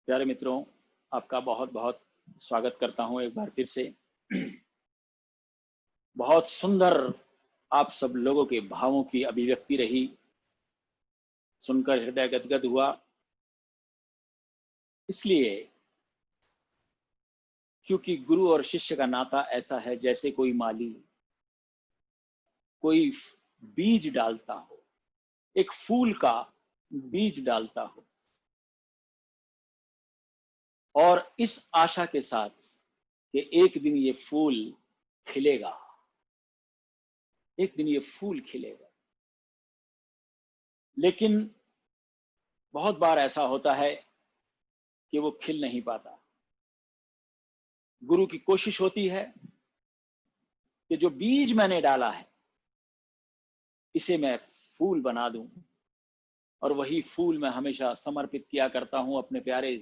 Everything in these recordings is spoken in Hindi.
प्यारे मित्रों, आपका बहुत बहुत स्वागत करता हूं एक बार फिर से। बहुत सुंदर आप सब लोगों के भावों की अभिव्यक्ति रही, सुनकर हृदय गदगद हुआ। इसलिए क्योंकि गुरु और शिष्य का नाता ऐसा है जैसे कोई माली कोई बीज डालता हो, एक फूल का बीज डालता हो, और इस आशा के साथ कि एक दिन ये फूल खिलेगा, एक दिन ये फूल खिलेगा। लेकिन बहुत बार ऐसा होता है कि वो खिल नहीं पाता। गुरु की कोशिश होती है कि जो बीज मैंने डाला है इसे मैं फूल बना दूं, और वही फूल मैं हमेशा समर्पित किया करता हूं अपने प्यारे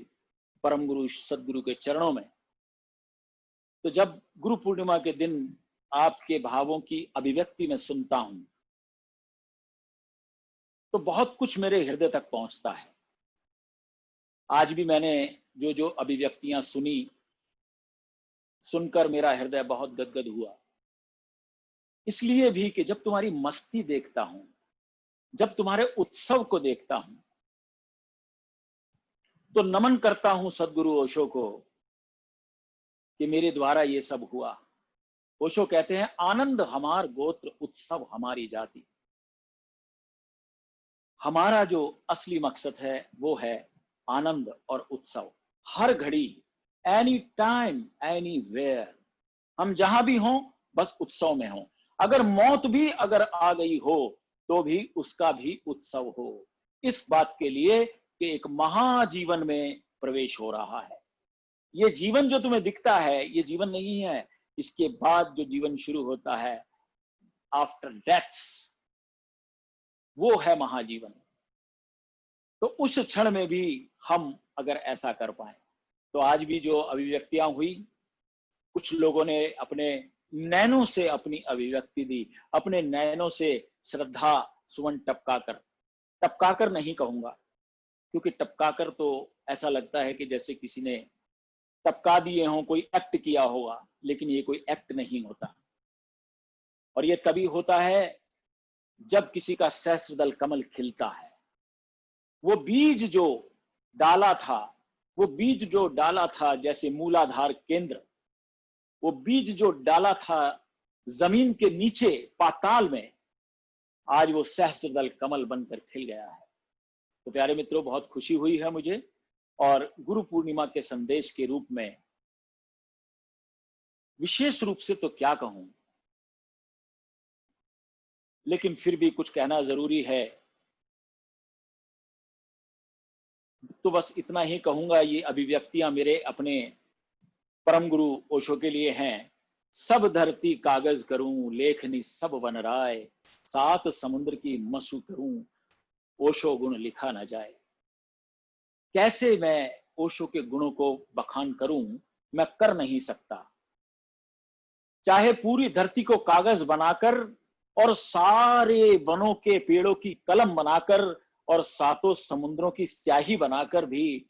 परम गुरु सदगुरु के चरणों में। तो जब गुरु पूर्णिमा के दिन आपके भावों की अभिव्यक्ति में सुनता हूं तो बहुत कुछ मेरे हृदय तक पहुंचता है। आज भी मैंने जो जो अभिव्यक्तियां सुनी, सुनकर मेरा हृदय बहुत गदगद हुआ। इसलिए भी कि जब तुम्हारी मस्ती देखता हूं, जब तुम्हारे उत्सव को देखता हूं, तो नमन करता हूं सदगुरु ओशो को कि मेरे द्वारा ये सब हुआ। ओशो कहते हैं, आनंद हमार गोत्र, उत्सव हमारी जाति। हमारा जो असली मकसद है वो है आनंद और उत्सव। हर घड़ी, एनी टाइम, एनी वेयर, हम जहां भी हों बस उत्सव में हों। अगर मौत भी अगर आ गई हो तो भी उसका भी उत्सव हो, इस बात के लिए कि एक महाजीवन में प्रवेश हो रहा है। ये जीवन जो तुम्हें दिखता है ये जीवन नहीं है, इसके बाद जो जीवन शुरू होता है आफ्टर डेथ्स, वो है महाजीवन। तो उस क्षण में भी हम अगर ऐसा कर पाए, तो आज भी जो अभिव्यक्तियां हुई, कुछ लोगों ने अपने नैनों से अपनी अभिव्यक्ति दी, अपने नैनों से श्रद्धा सुमन टपकाकर, टपकाकर नहीं कहूंगा क्योंकि टपकाकर तो ऐसा लगता है कि जैसे किसी ने टपका दिए हों, कोई एक्ट किया होगा, लेकिन ये कोई एक्ट नहीं होता। और ये तभी होता है जब किसी का सहस्त्रदल कमल खिलता है। वो बीज जो डाला था, वो बीज जो डाला था जैसे मूलाधार केंद्र, वो बीज जो डाला था जमीन के नीचे पाताल में, आज वो सहस्त्रदल कमल बनकर खिल गया है। तो प्यारे मित्रों, बहुत खुशी हुई है मुझे, और गुरु पूर्णिमा के संदेश के रूप में विशेष रूप से तो क्या कहूं, लेकिन फिर भी कुछ कहना जरूरी है। तो बस इतना ही कहूंगा, ये अभिव्यक्तियां मेरे अपने परम गुरु ओशो के लिए हैं। सब धरती कागज करूं, लेखनी सब वन राय, सात समुद्र की मसु करूं, ओशो गुण लिखा न जाए। कैसे मैं ओशो के गुणों को बखान करूं, मैं कर नहीं सकता। चाहे पूरी धरती को कागज बनाकर और सारे वनों के पेड़ों की कलम बनाकर और सातों समुद्रों की स्याही बनाकर भी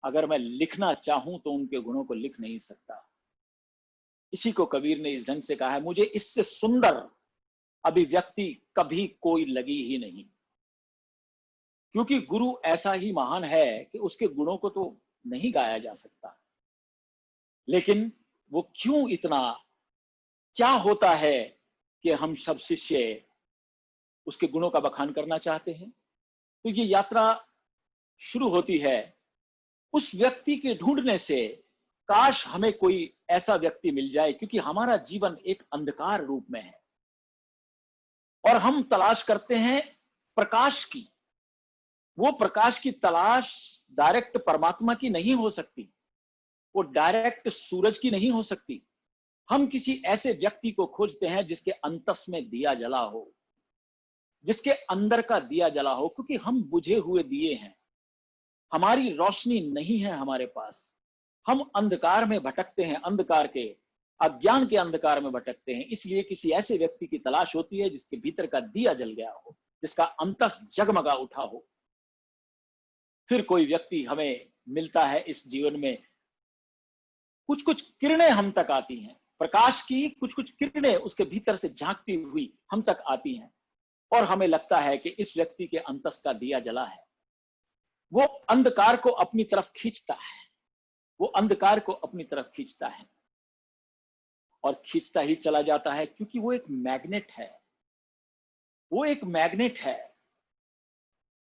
अगर मैं लिखना चाहूं तो उनके गुणों को लिख नहीं सकता। इसी को कबीर ने इस ढंग से कहा है, मुझे इससे सुंदर अभिव्यक्ति कभी कोई लगी ही नहीं। क्योंकि गुरु ऐसा ही महान है कि उसके गुणों को तो नहीं गाया जा सकता। लेकिन वो क्यों इतना, क्या होता है कि हम सब शिष्य उसके गुणों का बखान करना चाहते हैं। तो ये यात्रा शुरू होती है उस व्यक्ति के ढूंढने से, काश हमें कोई ऐसा व्यक्ति मिल जाए, क्योंकि हमारा जीवन एक अंधकार रूप में है और हम तलाश करते हैं प्रकाश की। वो प्रकाश की तलाश डायरेक्ट परमात्मा की नहीं हो सकती, वो डायरेक्ट सूरज की नहीं हो सकती। हम किसी ऐसे व्यक्ति को खोजते हैं जिसके अंतस में दिया जला हो, जिसके अंदर का दिया जला हो, क्योंकि हम बुझे हुए दिए हैं, हमारी रोशनी नहीं है हमारे पास। हम अंधकार में भटकते हैं, अंधकार के, अज्ञान के अंधकार में भटकते हैं। इसलिए किसी ऐसे व्यक्ति की तलाश होती है जिसके भीतर का दिया जल गया हो, जिसका अंतस जगमगा उठा हो। फिर कोई व्यक्ति हमें मिलता है इस जीवन में, कुछ कुछ किरणें हम तक आती हैं, प्रकाश की कुछ कुछ किरणें उसके भीतर से झांकती हुई हम तक आती हैं, और हमें लगता है कि इस व्यक्ति के अंतस का दिया जला है। वो अंधकार को अपनी तरफ खींचता है, वो अंधकार को अपनी तरफ खींचता है और खींचता ही चला जाता है, क्योंकि वो एक मैग्नेट है, वो एक मैग्नेट है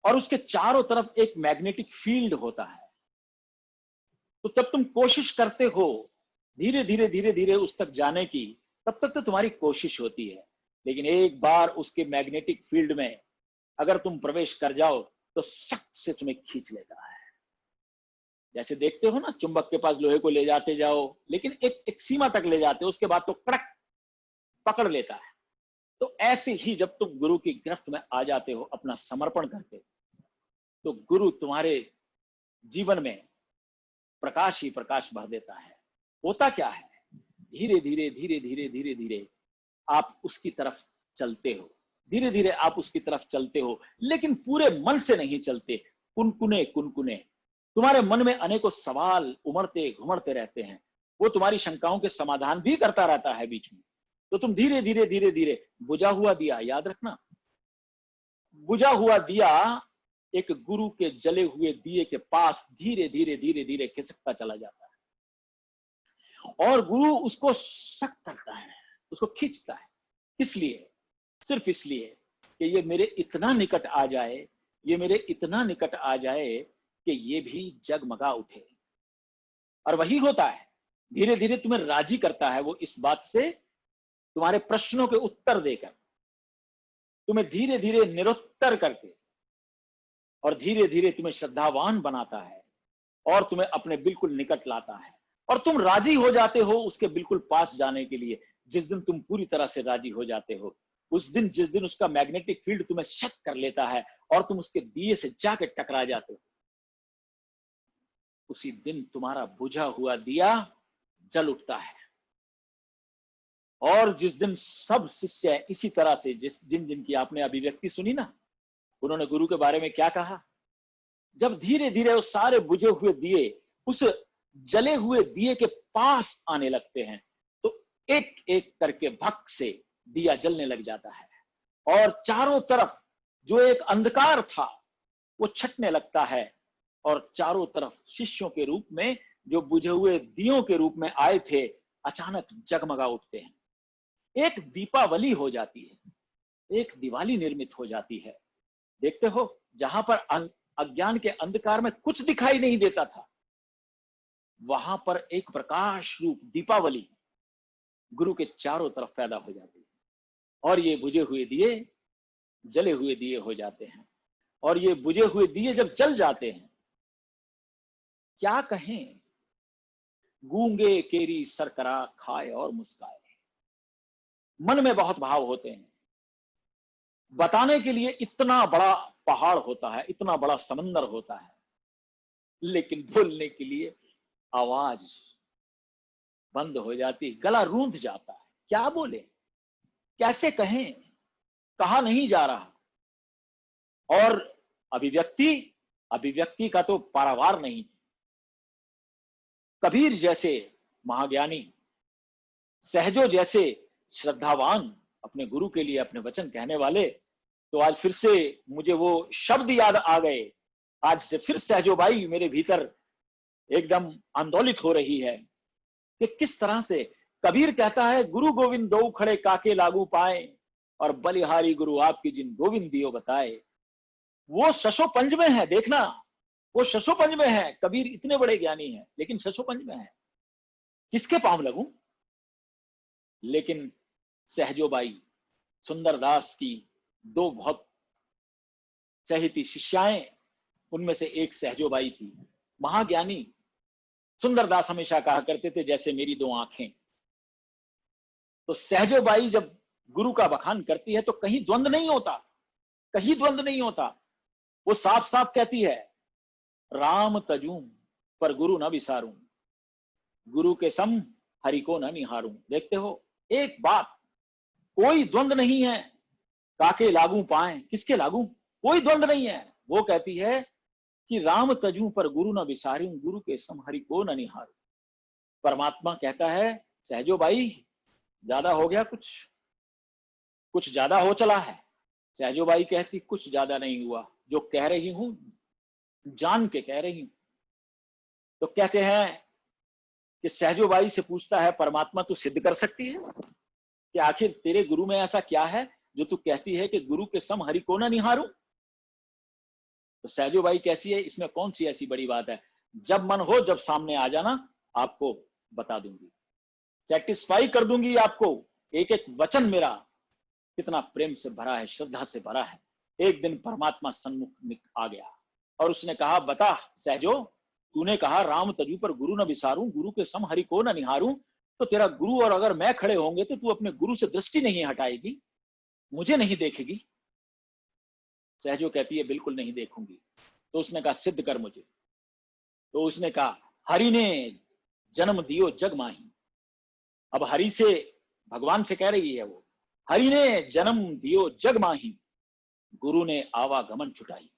और उसके चारों तरफ एक मैग्नेटिक फील्ड होता है। तो तब तुम कोशिश करते हो धीरे धीरे धीरे धीरे उस तक जाने की, तब तक तो तुम्हारी कोशिश होती है, लेकिन एक बार उसके मैग्नेटिक फील्ड में अगर तुम प्रवेश कर जाओ तो सख्त से तुम्हें खींच लेता है। जैसे देखते हो ना, चुंबक के पास लोहे को ले जाते जाओ, लेकिन एक सीमा तक ले जाते हो, उसके बाद तो कड़क पकड़ लेता है। तो ऐसे ही जब तुम गुरु की गिरफ्त में आ जाते हो अपना समर्पण करके, तो गुरु तुम्हारे जीवन में प्रकाश ही प्रकाश भर देता है। होता क्या है, धीरे धीरे धीरे धीरे धीरे धीरे आप उसकी तरफ चलते हो, धीरे धीरे आप उसकी तरफ चलते हो, लेकिन पूरे मन से नहीं चलते, कुनकुने कुनकुने। तुम्हारे मन में अनेकों सवाल उमड़ते घुमड़ते रहते हैं, वो तुम्हारी शंकाओं के समाधान भी करता रहता है बीच में। तो तुम धीरे धीरे धीरे धीरे, बुझा हुआ दिया, याद रखना, बुझा हुआ दिया एक गुरु के जले हुए दिए के पास धीरे धीरे धीरे धीरे खिसकता चला जाता है, और गुरु उसको सख्त करता है, उसको खींचता है। इसलिए, सिर्फ इसलिए कि ये मेरे इतना निकट आ जाए, ये मेरे इतना निकट आ जाए कि ये भी जगमगा उठे। और वही होता है, धीरे धीरे तुम्हें राजी करता है वो इस बात से, तुम्हारे प्रश्नों के उत्तर देकर, तुम्हें धीरे धीरे निरुत्तर करके, और धीरे धीरे तुम्हें श्रद्धावान बनाता है और तुम्हें अपने बिल्कुल निकट लाता है, और तुम राजी हो जाते हो उसके बिल्कुल पास जाने के लिए। जिस दिन तुम पूरी तरह से राजी हो जाते हो, उस दिन, जिस दिन उसका मैग्नेटिक फील्ड तुम्हें शक कर लेता है और तुम उसके दिए से जाके टकरा जाते हो, उसी दिन तुम्हारा बुझा हुआ दिया जल उठता है। और जिस दिन सब शिष्य इसी तरह से, जिन जिन की आपने अभिव्यक्ति सुनी ना, उन्होंने गुरु के बारे में क्या कहा, जब धीरे धीरे वो सारे बुझे हुए दिए उस जले हुए दिए के पास आने लगते हैं, तो एक एक करके भक से दिया जलने लग जाता है, और चारों तरफ जो एक अंधकार था वो छटने लगता है, और चारों तरफ शिष्यों के रूप में, जो बुझे हुए दियों के रूप में आए थे, अचानक जगमगा उठते हैं। एक दीपावली हो जाती है, एक दिवाली निर्मित हो जाती है। देखते हो, जहां पर अज्ञान के अंधकार में कुछ दिखाई नहीं देता था, वहां पर एक प्रकाश रूप दीपावली गुरु के चारों तरफ पैदा हो जाती है, और ये बुझे हुए दिए जले हुए दिए हो जाते हैं। और ये बुझे हुए दिए जब जल जाते हैं, क्या कहें, गूंगे केरी सरकरा खाए और मुस्काए। मन में बहुत भाव होते हैं, बताने के लिए इतना बड़ा पहाड़ होता है, इतना बड़ा समंदर होता है, लेकिन बोलने के लिए आवाज बंद हो जाती, गला रूंध जाता है। क्या बोले, कैसे कहें, कहा नहीं जा रहा। और अभिव्यक्ति का तो पारावार नहीं। कबीर जैसे महाज्ञानी, सहजो जैसे श्रद्धावान, अपने गुरु के लिए अपने वचन कहने वाले, तो आज फिर से मुझे वो शब्द याद आ गए। आज से फिर सहजो भाई मेरे भीतर एकदम आंदोलित हो रही है कि किस तरह से कबीर कहता है, गुरु गोविंद दो खड़े काके लागू पाए, और बलिहारी गुरु आपकी जिन गोविंद दियो बताए। वो शशोपंज में है, देखना, वो शशोपंज में है। कबीर इतने बड़े ज्ञानी हैं, लेकिन शशोपंज में है, किसके पांव लगूं। लेकिन सहजोबाई, सुंदरदास की दो बहुत चहेती शिष्याएं, उनमें से एक सहजोबाई थी। महाज्ञानी सुंदरदास हमेशा कहा करते थे, जैसे मेरी दो आंखें। तो सहजोबाई जब गुरु का बखान करती है तो कहीं द्वंद नहीं होता, कहीं द्वंद नहीं होता। वो साफ साफ कहती है, राम तजूं पर गुरु न विसारूं, गुरु के सम हरि को न निहारूं। देखते हो, एक बात, कोई द्वंद नहीं है। काके लागू पाए, किसके लागू, कोई द्वंद नहीं है। वो कहती है कि राम तजू पर गुरु न विसारूं, गुरु के सम हरि को न निहारूं। परमात्मा कहता है सहजो भाई ज्यादा हो गया, कुछ ज्यादा हो चला है। सहजो बाई कहती कुछ ज्यादा नहीं हुआ, जो कह रही हूं जान के कह रही हूं। तो कहते हैं कि सहजो बाई से पूछता है परमात्मा, तू सिद्ध कर सकती है कि आखिर तेरे गुरु में ऐसा क्या है जो तू कहती है कि गुरु के सम हरि को ना निहारूं। तो सहजो बाई कैसी है, इसमें कौन सी ऐसी बड़ी बात है, जब मन हो जब सामने आ जाना, आपको बता दूंगी, सेटिस्फाई कर दूंगी आपको। एक एक वचन मेरा कितना प्रेम से भरा है, श्रद्धा से भरा है। एक दिन परमात्मा सन्मुख आ गया और उसने कहा, बता सहजो, तूने कहा राम तजू पर गुरु न विसारूं, गुरु के सम हरि को न निहारूं, तो तेरा गुरु और अगर मैं खड़े होंगे तो तू अपने गुरु से दृष्टि नहीं हटाएगी, मुझे नहीं देखेगी। सहजो कहती है बिल्कुल नहीं देखूंगी। तो उसने कहा सिद्ध कर मुझे। तो उसने कहा हरि ने जन्म दियो जग माही। अब हरि से, भगवान से कह रही है वो, हरि ने जन्म दियो जग माही, गुरु ने आवागमन छुटाई।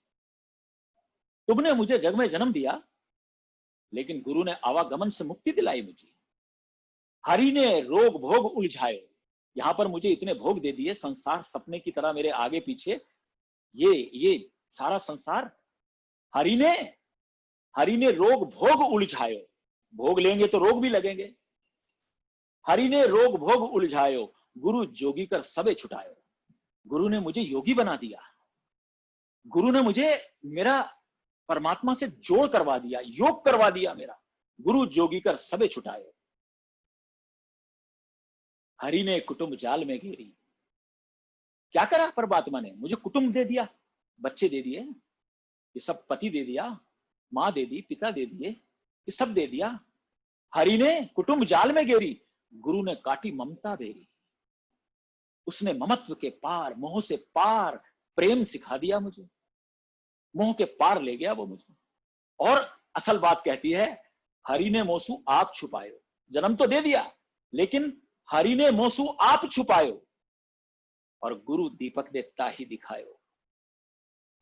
तुमने मुझे जग में जन्म दिया, लेकिन गुरु ने आवागमन से मुक्ति दिलाई मुझे। हरि ने रोग भोग उलझाए, यहां पर मुझे इतने भोग दे दिए, संसार सपने की तरह मेरे आगे पीछे, ये सारा संसार हरि ने रोग भोग उलझायो। भोग लेंगे तो रोग भी लगेंगे। हरि ने रोग भोग उलझायो, गुरु जोगी कर सबे छुटायो। गुरु ने मुझे योगी बना दिया, गुरु ने मुझे मेरा परमात्मा से जोड़ करवा दिया, योग करवा दिया मेरा। गुरु जोगी कर सबे छुटायो। हरि ने कुटुंब जाल में घेरी। क्या करा परमात्मा ने, मुझे कुटुंब दे दिया, बच्चे दे दिए, ये सब पति दे दिया, मां दे दी, पिता दे दिए, ये सब दे दिया। हरि ने कुटुंब जाल में घेरी, गुरु ने काटी ममता बेरी। उसने ममत्व के पार, मोह से पार प्रेम सिखा दिया मुझे, मोह के पार ले गया वो मुझे। और असल बात कहती है, हरि ने मोसू आप छुपायो। जन्म तो दे दिया, लेकिन हरि ने मोसू आप छुपायो, और गुरु दीपक देता ही दिखायो।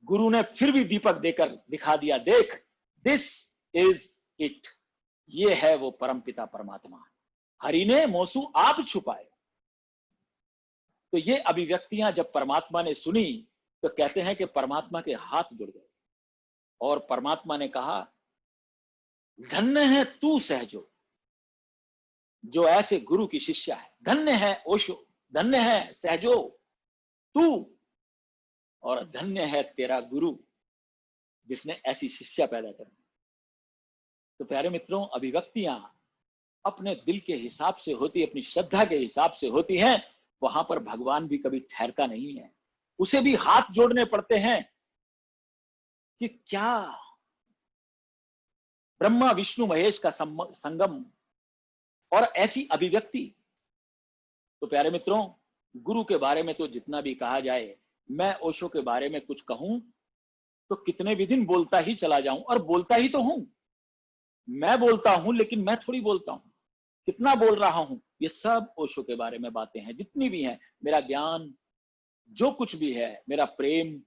गुरु ने फिर भी दीपक देकर दिखा दिया, देख दिस इज इट, ये है वो परमपिता परमात्मा। हरि ने मोसू आप छुपाए। तो ये अभिव्यक्तियां जब परमात्मा ने सुनी तो कहते हैं कि परमात्मा के हाथ जुड़ गए और परमात्मा ने कहा, धन्य है तू सहजो जो ऐसे गुरु की शिष्या है। धन्य है ओशो, धन्य है सहजो तू, और धन्य है तेरा गुरु जिसने ऐसी शिष्या पैदा कर दी। तो प्यारे मित्रों, अभिव्यक्तियां अपने दिल के हिसाब से होती, अपनी श्रद्धा के हिसाब से होती हैं। वहां पर भगवान भी कभी ठहरता नहीं है, उसे भी हाथ जोड़ने पड़ते हैं कि क्या ब्रह्मा विष्णु महेश का संगम और ऐसी अभिव्यक्ति। तो प्यारे मित्रों, गुरु के बारे में तो जितना भी कहा जाए, मैं ओशो के बारे में कुछ कहूं तो कितने भी दिन बोलता ही चला जाऊं, और बोलता ही तो हूं। मैं बोलता हूं, लेकिन मैं थोड़ी बोलता हूं, कितना बोल रहा हूं। ये सब ओशो के बारे में बातें हैं, जितनी भी हैं, मेरा ज्ञान, जो कुछ भी है, मेरा प्रेम,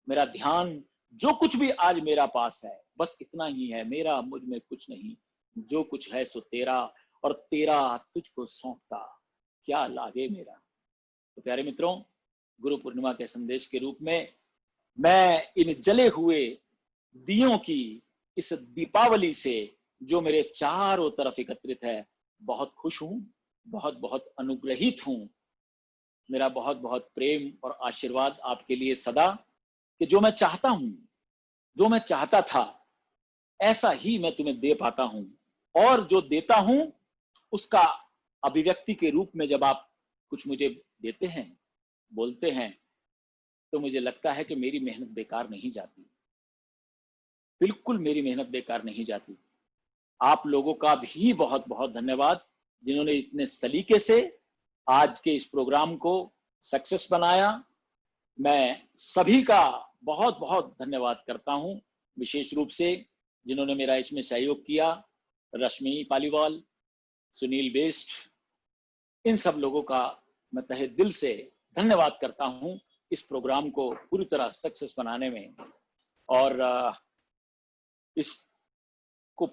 मेरा ध्यान, जो कुछ भी आज मेरा पास है, बस इतना ही है। मेरा मुझ में कुछ नहीं, जो कुछ है सो तेरा, और तेरा तुझको सौंपता क्या लागे मेरा। तो प्यारे मित्रों, गुरु पूर्णिमा के संदेश के रूप में मैं इन जले हुए दियों की इस दीपावली से जो मेरे चारों तरफ एकत्रित है, बहुत खुश हूं, बहुत बहुत अनुग्रहित हूं। मेरा बहुत बहुत प्रेम और आशीर्वाद आपके लिए सदा, कि जो मैं चाहता हूं, जो मैं चाहता था, ऐसा ही मैं तुम्हें दे पाता हूं। और जो देता हूं उसका अभिव्यक्ति के रूप में जब आप कुछ मुझे देते हैं, बोलते हैं, तो मुझे लगता है कि मेरी मेहनत बेकार नहीं जाती। बिल्कुल मेरी मेहनत बेकार नहीं जाती। आप लोगों का भी बहुत बहुत धन्यवाद, जिन्होंने इतने सलीके से आज के इस प्रोग्राम को सक्सेस बनाया। मैं सभी का बहुत बहुत धन्यवाद करता हूं, विशेष रूप से जिन्होंने मेरा इसमें सहयोग किया, रश्मि पालीवाल, सुनील बेस्ट, इन सब लोगों का मैं तहे दिल से धन्यवाद करता हूं इस प्रोग्राम को पूरी तरह सक्सेस बनाने में। और इसको